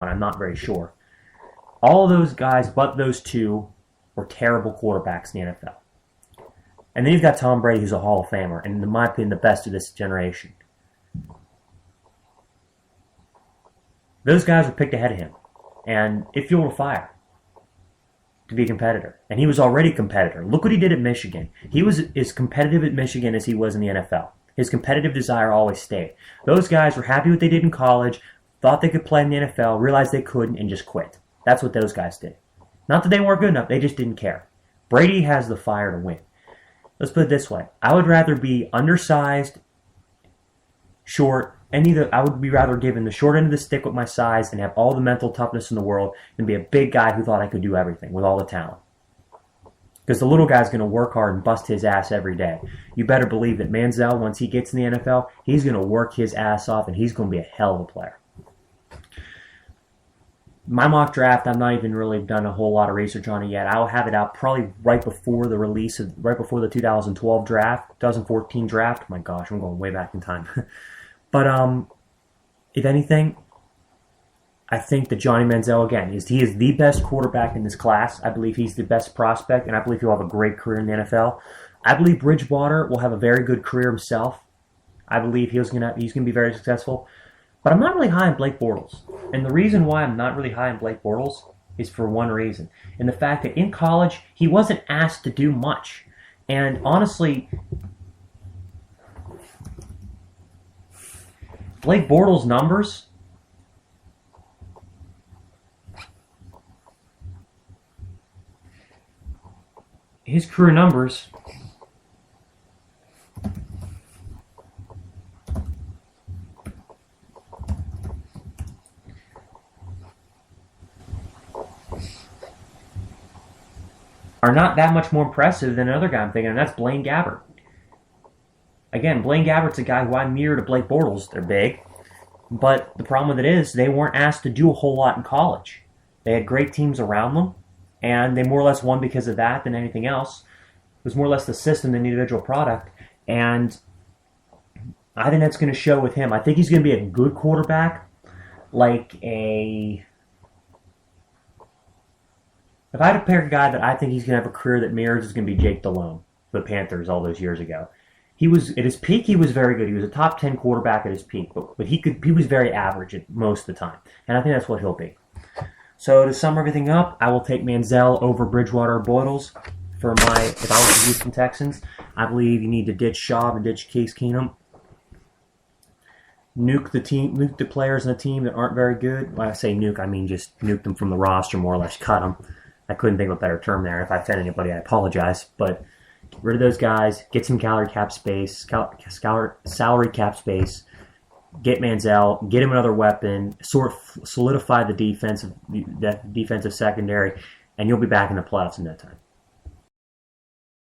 I'm not very sure. All of those guys, but those two, were terrible quarterbacks in the NFL. And then you've got Tom Brady, who's a Hall of Famer, and in my opinion, the best of this generation. Those guys were picked ahead of him, and it fueled a fire to be a competitor. And he was already a competitor. Look what he did at Michigan. He was as competitive at Michigan as he was in the NFL. His competitive desire always stayed. Those guys were happy with what they did in college, thought they could play in the NFL, realized they couldn't, and just quit. That's what those guys did. Not that they weren't good enough, they just didn't care. Brady has the fire to win. Let's put it this way. I would rather be undersized, short, I would be rather given the short end of the stick with my size and have all the mental toughness in the world than be a big guy who thought I could do everything with all the talent. Because the little guy's going to work hard and bust his ass every day. You better believe that Manziel, once he gets in the NFL, he's going to work his ass off and he's going to be a hell of a player. My mock draft, I've not even really done a whole lot of research on it yet. I'll have it out probably right before the 2012 draft, 2014 draft. My gosh, I'm going way back in time. But if anything, I think that Johnny Manziel, again, he is the best quarterback in this class. I believe he's the best prospect, and I believe he'll have a great career in the NFL. I believe Bridgewater will have a very good career himself. I believe he's going to be very successful. But I'm not really high on Blake Bortles. And the reason why I'm not really high on Blake Bortles is for one reason. And the fact that in college, he wasn't asked to do much. And honestly, Blake Bortles' numbers, his career numbers, are not that much more impressive than another guy I'm thinking, and that's Blaine Gabbert. Again, Blaine Gabbert's a guy who I mirror to Blake Bortles. They're big. But the problem with it is they weren't asked to do a whole lot in college. They had great teams around them, and they more or less won because of that than anything else. It was more or less the system than the individual product. And I think that's going to show with him. I think he's going to be a good quarterback, If I had to pick a guy that I think he's going to have a career that mirrors, it's going to be Jake Delhomme, the Panthers, all those years ago. He was at his peak. He was very good. He was a top 10 quarterback at his peak, but he was very average at most of the time, and I think that's what he'll be. So to sum everything up, I will take Manziel over Bridgewater or Bortles if I was the Houston Texans. I believe you need to ditch Schaub and ditch Case Keenum. Nuke the players in the team that aren't very good. When I say nuke, I mean just nuke them from the roster, more or less, cut them. I couldn't think of a better term there. If I offend anybody, I apologize. But get rid of those guys. Get some salary cap space. Get Manziel. Get him another weapon. Solidify the defensive secondary, and you'll be back in the playoffs in that time.